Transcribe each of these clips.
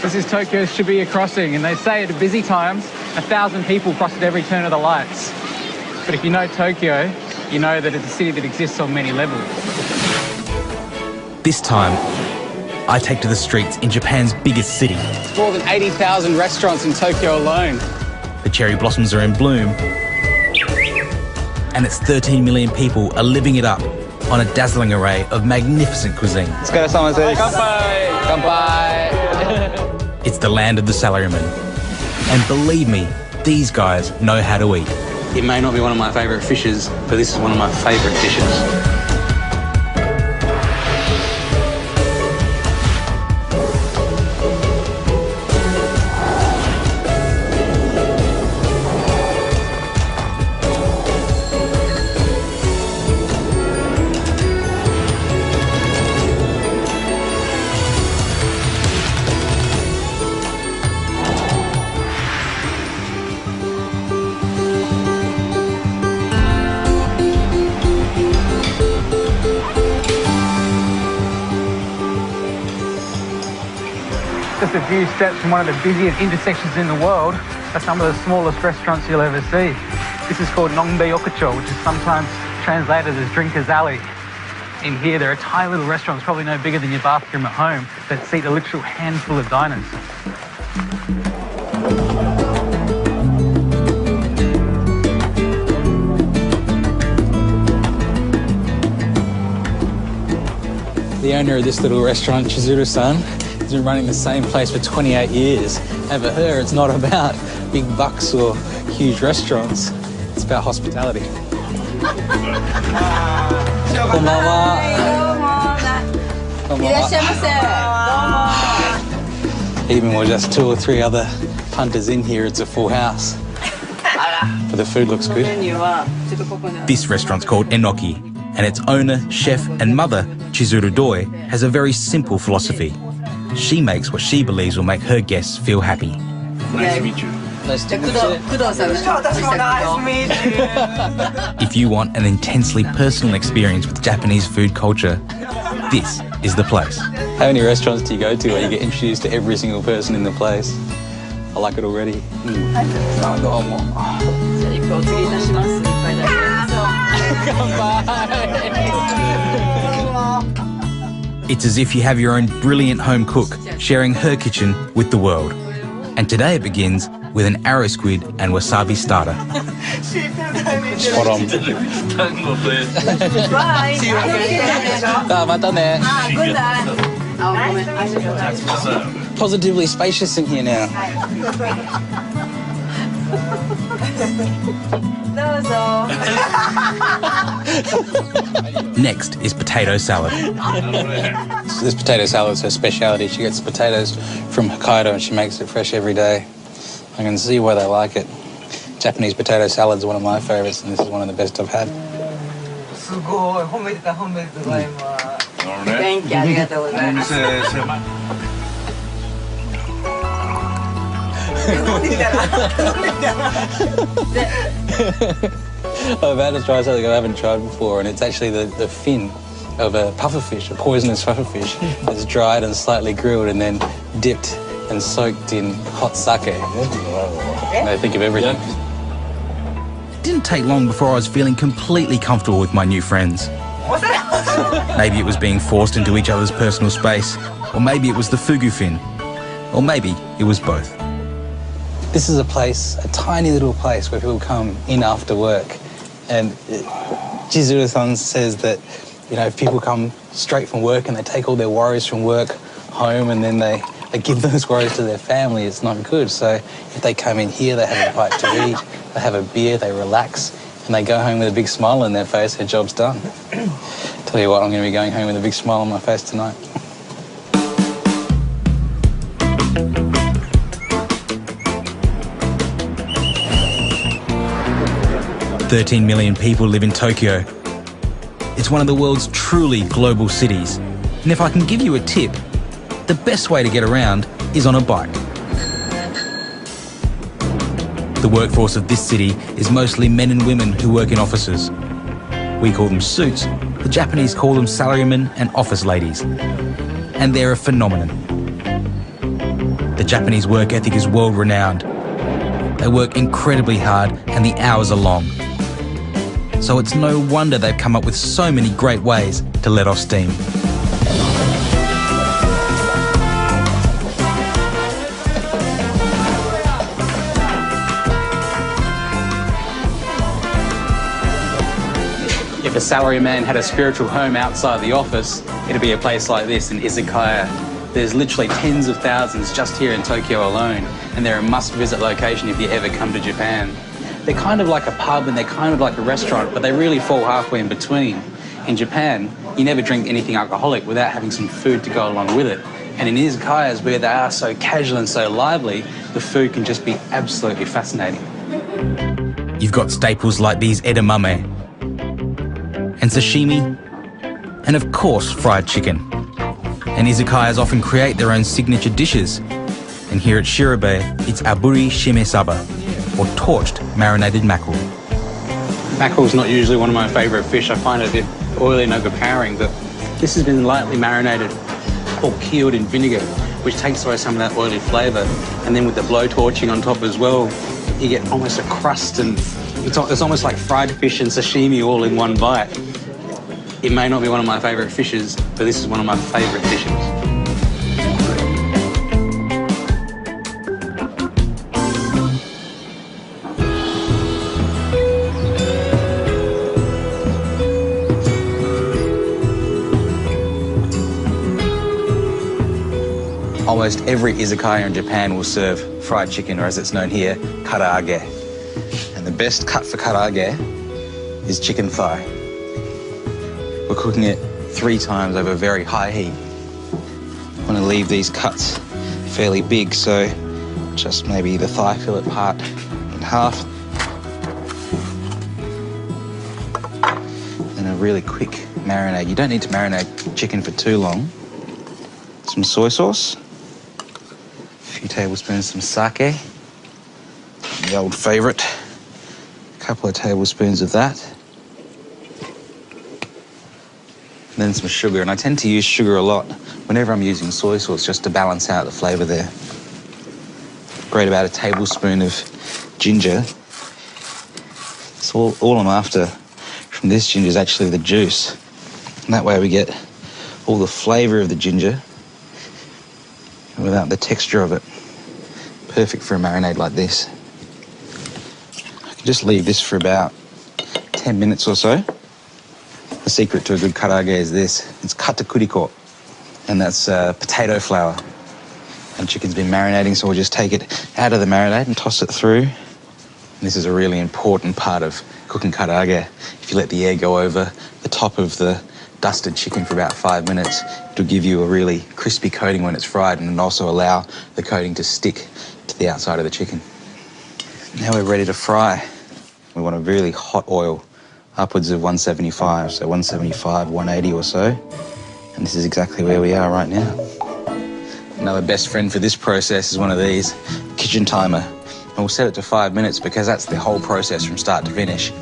This is Tokyo's Shibuya crossing, and they say at busy times, 1,000 people cross at every turn of the lights. But if you know Tokyo, you know that it's a city that exists on many levels. This time, I take to the streets in Japan's biggest city. There's more than 80,000 restaurants in Tokyo alone. The cherry blossoms are in bloom, and its 13 million people are living it up on a dazzling array of magnificent cuisine. It's the land of the salaryman. And believe me, these guys know how to eat. It may not be one of my favourite fishes, but this is one of my favourite dishes. Just a few steps from one of the busiest intersections in the world are some of the smallest restaurants you'll ever see. This is called Nongbe Yokocho, which is sometimes translated as Drinker's Alley. In here, there are tiny little restaurants, probably no bigger than your bathroom at home, that seat a literal handful of diners. The owner of this little restaurant, Chizuru-san, has been running the same place for 28 years. And for her, it's not about big bucks or huge restaurants. It's about hospitality. Even with just 2 or 3 other punters in here, it's a full house. But the food looks good. This restaurant's called Enoki, and its owner, chef and mother, Chizuru Doi, has a very simple philosophy. She makes what she believes will make her guests feel happy. Nice to meet you. Nice to meet you. If you want an intensely personal experience with Japanese food culture, this is the place. How many restaurants do you go to where you get introduced to every single person in the place? I like it already. It's as if you have your own brilliant home cook sharing her kitchen with the world. And today it begins with an arrow squid and wasabi starter. Spot on. Positively spacious in here now. Next is potato salad. So this potato salad is her speciality. She gets potatoes from Hokkaido and she makes it fresh every day. I can see why they like it. Japanese potato salad is one of my favourites, and this is one of the best I've had. I've had to try something I haven't tried before, and it's actually the fin of a pufferfish, a poisonous pufferfish. It's dried and slightly grilled and then dipped and soaked in hot sake. And they think of everything. It didn't take long before I was feeling completely comfortable with my new friends. Maybe it was being forced into each other's personal space, or maybe it was the fugu fin, or maybe it was both. This is a place, a tiny little place where people come in after work. And Chizuru-san says that, you know, if people come straight from work and they take all their worries from work home and then they give those worries to their family, it's not good. So if they come in here, they have a bite to eat, they have a beer, they relax, and they go home with a big smile on their face, their job's done. Tell you what, I'm going to be going home with a big smile on my face tonight. "13 million people live in Tokyo. It's one of the world's truly global cities. And if I can give you a tip, the best way to get around is on a bike." The workforce of this city is mostly men and women who work in offices. We call them suits. The Japanese call them salarymen and office ladies. And they're a phenomenon. the Japanese work ethic is world-renowned. They work incredibly hard and the hours are long. So it's no wonder they've come up with so many great ways to let off steam. If a salaryman had a spiritual home outside the office, it'd be a place like this in izakaya. There's literally tens of thousands just here in Tokyo alone, and they're a must-visit location if you ever come to Japan. They're kind of like a pub and they're kind of like a restaurant, but they really fall halfway in between. In Japan, you never drink anything alcoholic without having some food to go along with it. And in izakayas, where they are so casual and so lively, the food can just be absolutely fascinating. You've got staples like these edamame, and sashimi, and of course fried chicken. And izakayas often create their own signature dishes. And here at Shirabe, it's aburi shimesaba, or torched marinated mackerel. Mackerel's not usually one of my favourite fish. I find it a bit oily and overpowering, but this has been lightly marinated or cured in vinegar, which takes away some of that oily flavour. And then with the blow torching on top as well, you get almost a crust, and it's almost like fried fish and sashimi all in one bite. It may not be one of my favourite fishes, but this is one of my favourite dishes. Almost every izakaya in Japan will serve fried chicken, or as it's known here, karaage. And the best cut for karaage is chicken thigh. We're cooking it 3 times over very high heat. I want to leave these cuts fairly big, so just maybe the thigh fillet part in half. And a really quick marinade. You don't need to marinate chicken for too long. Some soy sauce. A few tablespoons, some sake. The old favourite. A couple of tablespoons of that. And then some sugar, and I tend to use sugar a lot whenever I'm using soy sauce just to balance out the flavour there. Grate about a tablespoon of ginger. So all I'm after from this ginger is actually the juice. And that way we get all the flavour of the ginger without the texture of it. Perfect for a marinade like this. I can just leave this for about 10 minutes or so. The secret to a good karaage is this. It's katakuriko, and that's potato flour. And chicken's been marinating, so we'll just take it out of the marinade and toss it through. And this is a really important part of cooking karaage. If you let the air go over the top of the dusted chicken for about 5 minutes, it'll give you a really crispy coating when it's fried, and also allow the coating to stick to the outside of the chicken. Now we're ready to fry. We want a really hot oil, upwards of 175, so 175, 180 or so. And this is exactly where we are right now. Another best friend for this process is one of these, kitchen timer. And we'll set it to 5 minutes because that's the whole process from start to finish.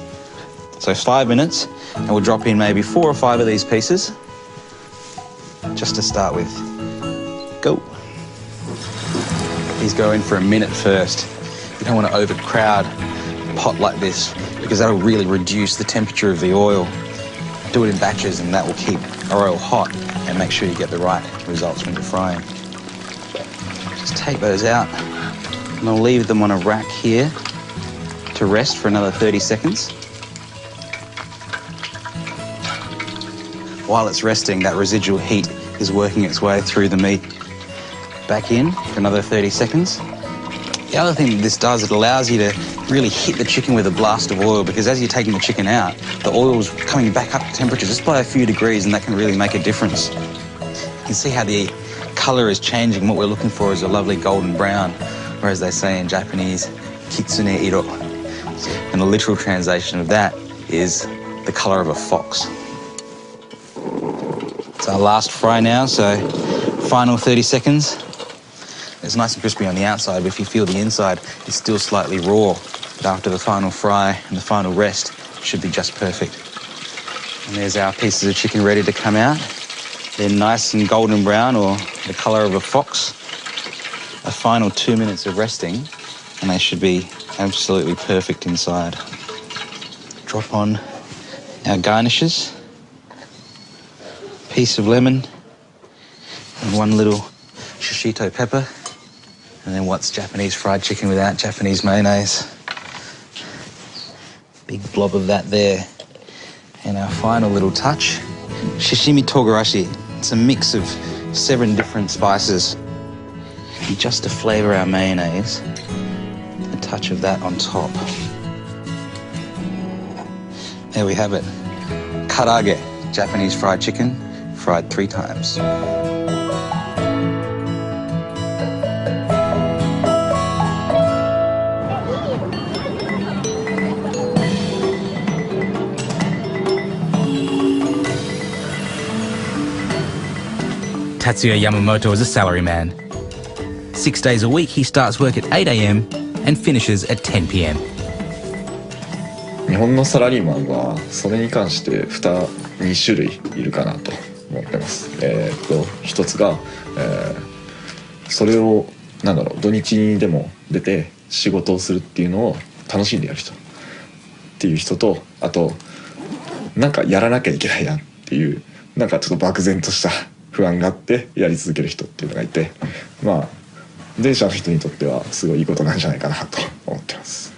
So 5 minutes, and we'll drop in maybe 4 or 5 of these pieces, just to start with. Go. These go in for a minute first. You don't want to overcrowd a pot like this because that'll really reduce the temperature of the oil. Do it in batches, and that will keep our oil hot and make sure you get the right results when you're frying. Just take those out, and I'll leave them on a rack here to rest for another 30 seconds. While it's resting, that residual heat is working its way through the meat. Back in for another 30 seconds. The other thing that this does, it allows you to really hit the chicken with a blast of oil, because as you're taking the chicken out, the oil's coming back up to temperature just by a few degrees, and that can really make a difference. You can see how the colour is changing. What we're looking for is a lovely golden brown, or as they say in Japanese, kitsune iro. And the literal translation of that is the colour of a fox. It's our last fry now, so final 30 seconds. It's nice and crispy on the outside, but if you feel the inside, it's still slightly raw. But after the final fry and the final rest, it should be just perfect. And there's our pieces of chicken ready to come out. They're nice and golden brown, or the colour of a fox. a final 2 minutes of resting and they should be absolutely perfect inside. Drop on our garnishes, piece of lemon and one little shishito pepper. And then what's Japanese fried chicken without Japanese mayonnaise? Big blob of that there. And our final little touch, sashimi togarashi. It's a mix of 7 different spices. And just to flavour our mayonnaise, a touch of that on top. There we have it. Karaage, Japanese fried chicken, fried 3 times. Tatsuya Yamamoto is a salaryman. 6 days a week, he starts work at 8 a.m. and finishes at 10 p.m. 日本のサラリーマンはそれに関して2種類いるかなと思ってます。一つが、それを土日にでも出て仕事をするっていうのを楽しんでやる人っていう人と、あとなんかやらなきゃいけないなっていうちょっと漠然とした不安があってやり続ける人っていうのがいて、まあ前者の人にとってはすごいいいことなんじゃないかなと思ってます。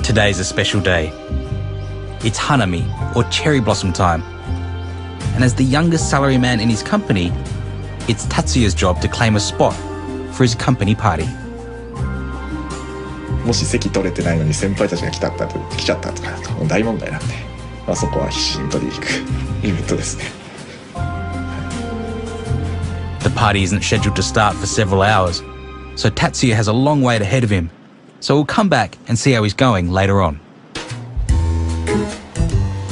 Today's a special day. It's Hanami, or cherry blossom time. And as the youngest salaryman in his company, it's Tatsuya's job to claim a spot for his company party. もし席取れてないのに先輩たちが来ちゃったとかだと大問題なんで、そこは必死に取りに行くイベントですね。The party isn't scheduled to start for several hours, so Tatsuya has a long wait ahead of him. So we'll come back and see how he's going later on.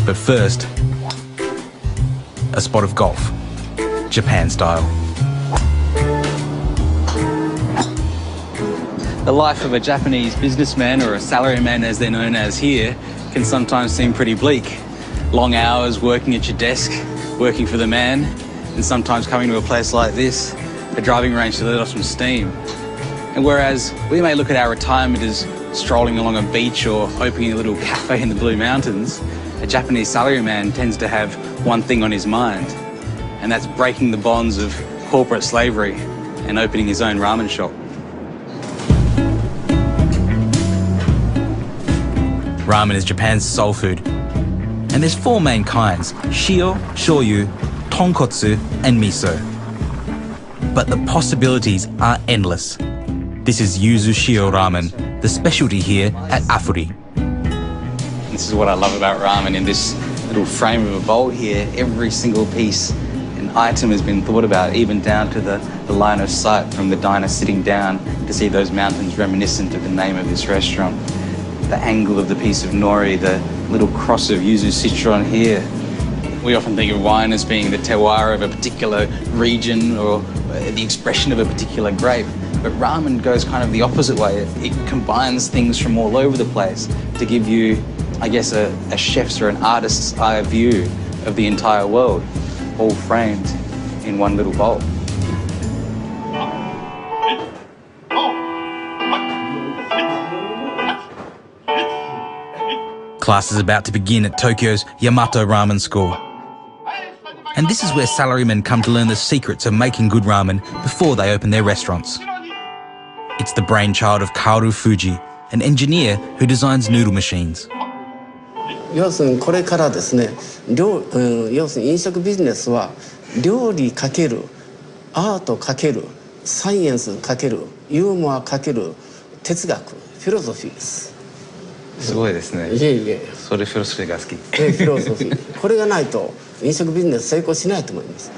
But first, a spot of golf, Japan style. The life of a Japanese businessman, or a salaryman as they're known as here, can sometimes seem pretty bleak. Long hours working at your desk, working for the man, and sometimes coming to a place like this, a driving range to let off some steam. And whereas we may look at our retirement as strolling along a beach or opening a little cafe in the Blue Mountains, a Japanese salaryman tends to have one thing on his mind, and that's breaking the bonds of corporate slavery and opening his own ramen shop. Ramen is Japan's soul food, and there's 4 main kinds: shio, shoyu, tonkotsu, and miso. But the possibilities are endless. This is yuzu shio ramen, the specialty here at Afuri. This is what I love about ramen. In this little frame of a bowl here, every single piece and item has been thought about, even down to the line of sight from the diner sitting down to see those mountains reminiscent of the name of this restaurant. The angle of the piece of nori, the little cross of yuzu citron here. We often think of wine as being the terroir of a particular region or the expression of a particular grape. But ramen goes kind of the opposite way. It combines things from all over the place to give you, I guess, a chef's or an artist's eye view of the entire world, all framed in one little bowl. Class is about to begin at Tokyo's Yamato Ramen School. And this is where salarymen come to learn the secrets of making good ramen before they open their restaurants. It's the brainchild of Kaoru Fuji, an engineer who designs noodle machines. 要するにこれからですね、要するに飲食ビジネスは料理かけるアートかけるサイエンスかけるユーモアかける哲学フィロソフィーです。すごいですね。いえいえ。それフィロソフィーが好き。フィロソフィー。これがないと飲食ビジネス成功しないと思います。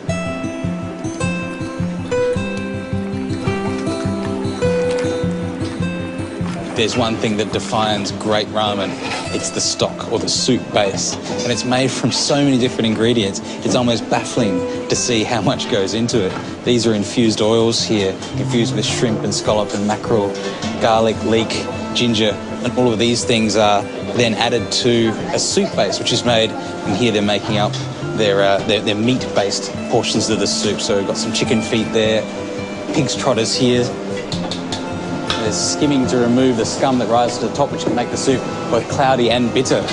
There's one thing that defines great ramen. It's the stock, or the soup base. And it's made from so many different ingredients, it's almost baffling to see how much goes into it. These are infused oils here, infused with shrimp and scallop and mackerel, garlic, leek, ginger, and all of these things are then added to a soup base, which is made, and here they're making up their meat-based portions of the soup. So we've got some chicken feet there, pig's trotters here. There's skimming to remove the scum that rises to the top, which can make the soup both cloudy and bitter.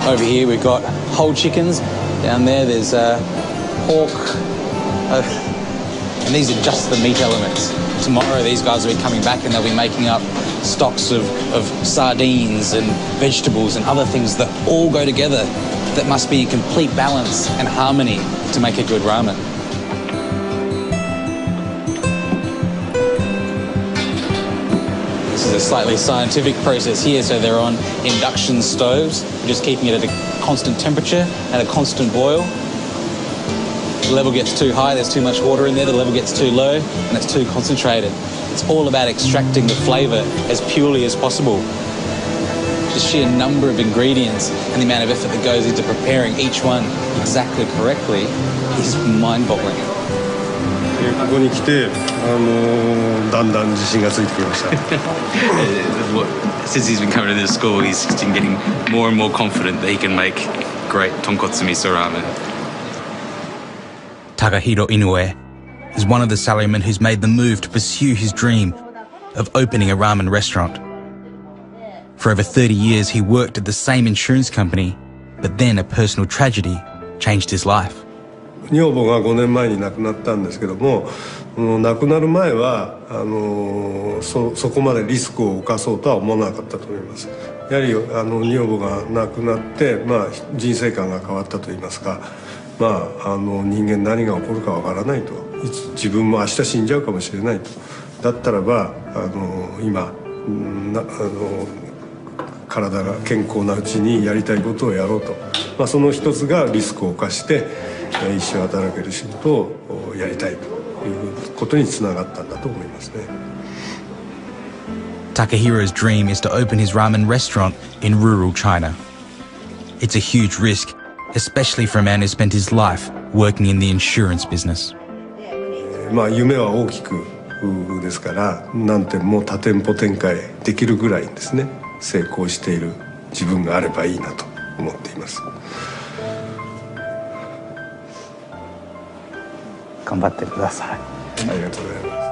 Over here we've got whole chickens. Down there's pork. And these are just the meat elements. Tomorrow these guys will be coming back and they'll be making up stocks of sardines and vegetables and other things that all go together, that must be in complete balance and harmony to make a good ramen. This is a slightly scientific process here, so they're on induction stoves, just keeping it at a constant temperature and a constant boil. The level gets too high, there's too much water in there, the level gets too low, and it's too concentrated. It's all about extracting the flavour as purely as possible. The sheer number of ingredients and the amount of effort that goes into preparing each one exactly correctly is mind-boggling. ここに来て、だんだん自信がついてきました。Since he's been coming to this school, he's been getting more and more confident that he can make great tonkotsu miso ramen. Takahiro Inoue is one of the salarymen who's made the move to pursue his dream of opening a ramen restaurant. For over 30 years, he worked at the same insurance company, but then a personal tragedy changed his life. 女房が5年前に亡くなったんですけども、亡くなる前はそこまでリスクを冒そうとは思わなかったと思います。やはり女房が亡くなって、人生観が変わったといいますか、人間何が起こるかわからないと、自分も明日死んじゃうかもしれないと。だったらば今体が健康なうちにやりたいことをやろうと、その一つがリスクを冒して一生働ける仕事をやりたいということにつながったんだと思いますね。Takehiro's dream is to open his ramen restaurant in rural China. It's a huge risk, especially for a man who spent his life working in the insurance business. 夢は大きくですから、何店も多店舗展開できるぐらいですね、成功している自分があればいいなと思っています。頑張ってください。ありがとうございます。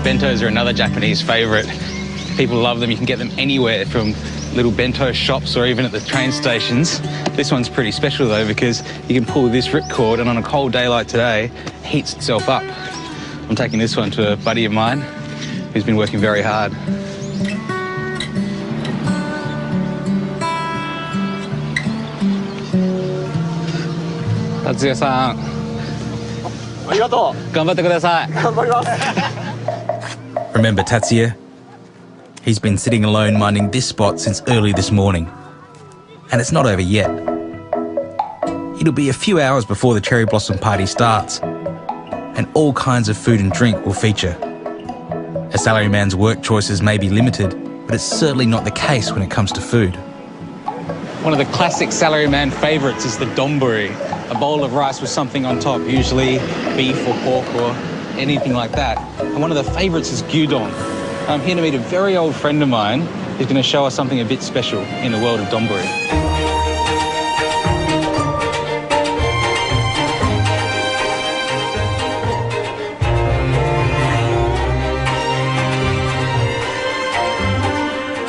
Bentos are another Japanese favourite. People love them. You can get them anywhere, from little bento shops or even at the train stations. This one's pretty special though, because you can pull this ripcord and on a cold day like today, it heats itself up. I'm taking this one to a buddy of mine who's been working very hard. Tatsuya-san. ありがとう。頑張ってください。頑張ります。 Remember Tatsuya? He's been sitting alone minding this spot since early this morning. And it's not over yet. It'll be a few hours before the cherry blossom party starts, and all kinds of food and drink will feature. A salaryman's work choices may be limited, but it's certainly not the case when it comes to food. One of the classic salaryman favourites is the donburi, a bowl of rice with something on top, usually beef or pork or anything like that. And one of the favourites is gyudon. I'm here to meet a very old friend of mine who's going to show us something a bit special in the world of donburi.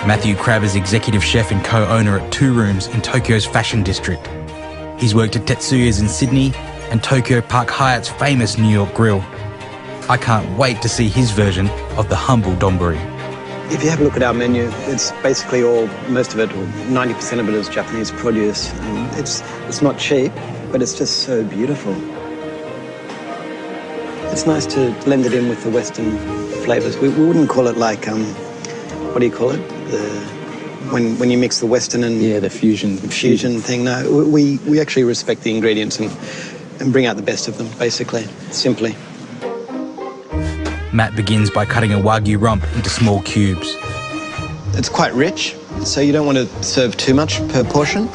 Matthew Crabb is executive chef and co-owner at Two Rooms in Tokyo's fashion district. He's worked at Tetsuya's in Sydney and Tokyo Park Hyatt's famous New York Grill. I can't wait to see his version of the humble donburi. If you have a look at our menu, it's basically most of it, or 90% of it is Japanese produce. It's not cheap, but it's just so beautiful. It's nice to blend it in with the Western flavours. We wouldn't call it like, what do you call it? When you mix the Western and... Yeah, the fusion thing. No, we actually respect the ingredients and bring out the best of them, basically, simply. Matt begins by cutting a Wagyu rump into small cubes. it's quite rich, so you don't want to serve too much per portion.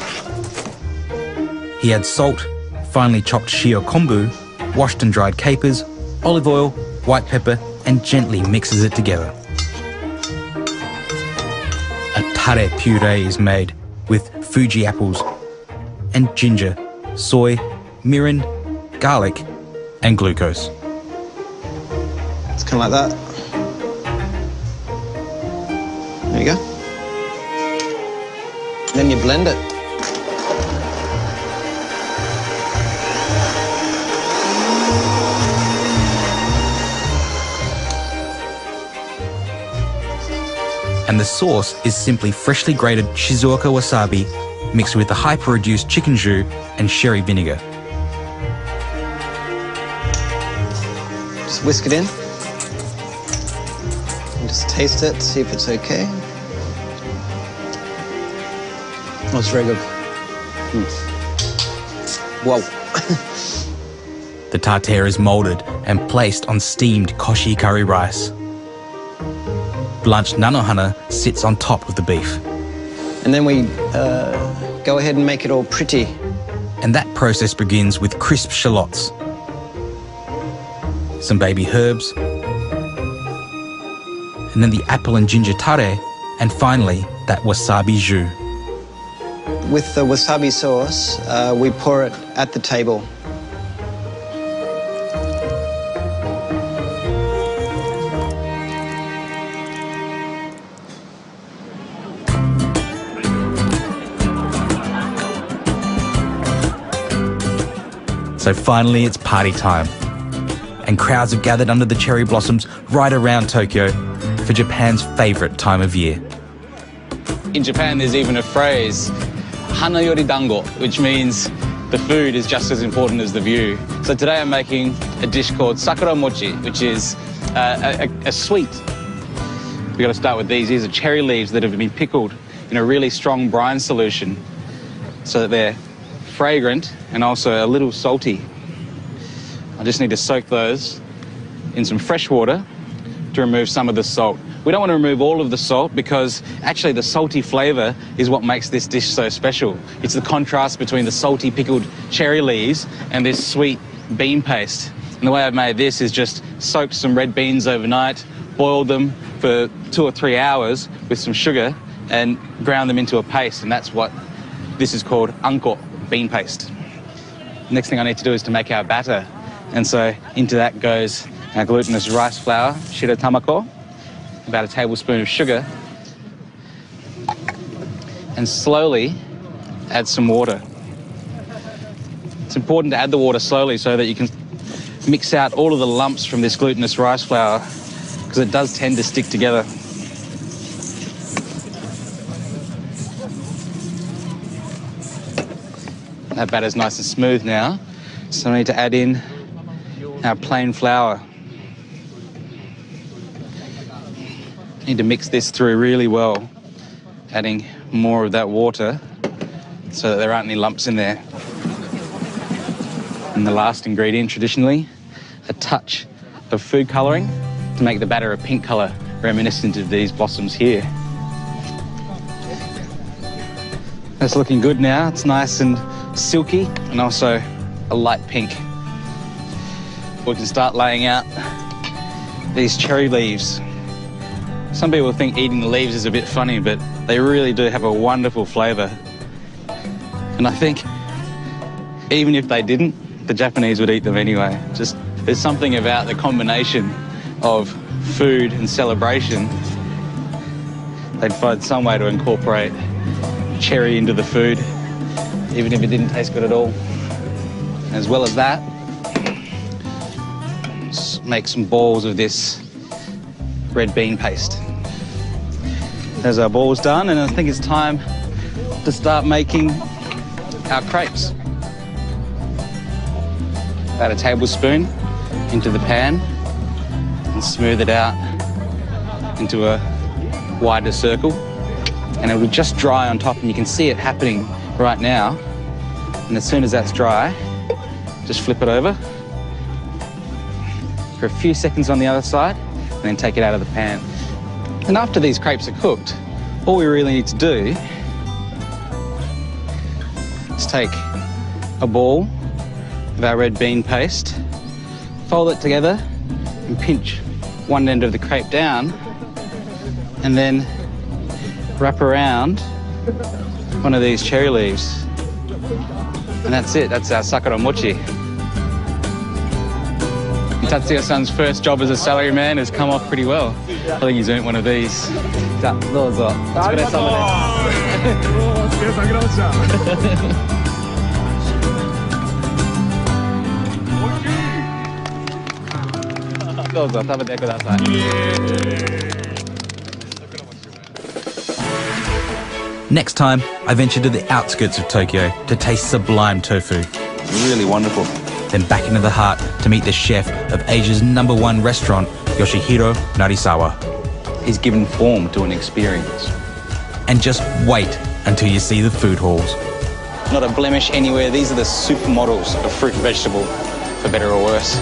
He adds salt, finely chopped shio kombu, washed and dried capers, olive oil, white pepper, and gently mixes it together. A tare puree is made with Fuji apples and ginger, soy, mirin, garlic, and glucose. It's kind of like that. There you go. Then you blend it. And the sauce is simply freshly grated Shizuoka wasabi mixed with the hyper-reduced chicken jus and sherry vinegar. Just whisk it in. And just taste it, see if it's okay. Oh, it's very good. Whoa. The tartare is moulded and placed on steamed koshi curry rice. Blanched nanohana sits on top of the beef. And then we go ahead and make it all pretty. And that process begins with crisp shallots, some baby herbs, and then the apple and ginger tare, and finally that wasabi jus. With the wasabi sauce, we pour it at the table. So finally it's party time, and crowds have gathered under the cherry blossoms right around Tokyo for Japan's favourite time of year. In Japan there's even a phrase, hana yori dango, which means the food is just as important as the view. So today I'm making a dish called sakura mochi, which is a sweet. We've got to start with these. These are cherry leaves that have been pickled in a really strong brine solution so that they're fragrant and also a little salty. I just need to soak those in some fresh water to remove some of the salt. We don't want to remove all of the salt because actually the salty flavour is what makes this dish so special. It's the contrast between the salty pickled cherry leaves and this sweet bean paste. And the way I've made this is just soaked some red beans overnight, boiled them for 2 or 3 hours with some sugar and ground them into a paste, and that's what this is called anko, bean paste. Next thing I need to do is to make our batter, and so into that goes our glutinous rice flour, shiro tamako, about a tablespoon of sugar, and slowly add some water. It's important to add the water slowly so that you can mix out all of the lumps from this glutinous rice flour, because it does tend to stick together. That batter's nice and smooth now, so I need to add in our plain flour. Need to mix this through really well, adding more of that water so that there aren't any lumps in there. And the last ingredient, traditionally, a touch of food colouring to make the batter a pink colour, reminiscent of these blossoms here. That's looking good now. It's nice and silky and also a light pink. We can start laying out these cherry leaves. Some people think eating the leaves is a bit funny, but they really do have a wonderful flavour. And I think even if they didn't, the Japanese would eat them anyway. Just there's something about the combination of food and celebration. They'd find some way to incorporate cherry into the food, even if it didn't taste good at all. As well as that, let's make some balls of this red bean paste. There's our balls done, and I think it's time to start making our crepes. About a tablespoon into the pan and smooth it out into a wider circle, and it will just dry on top, and you can see it happening right now. And as soon as that's dry, just flip it over for a few seconds on the other side and then take it out of the pan. And after these crepes are cooked, all we really need to do is take a ball of our red bean paste, fold it together and pinch one end of the crepe down, and then wrap around one of these cherry leaves. And that's it, that's our sakura mochi. Tatsuya-san's first job as a salaryman has come off pretty well. I think he's earned one of these. Dozo. Dozo, tabete kudasai. Next time, I venture to the outskirts of Tokyo to taste sublime tofu. Really wonderful. Then back into the heart to meet the chef of Asia's #1 restaurant, Yoshihiro Narisawa. He's given form to an experience. And just wait until you see the food halls. Not a blemish anywhere. These are the supermodels of fruit and vegetable, for better or worse.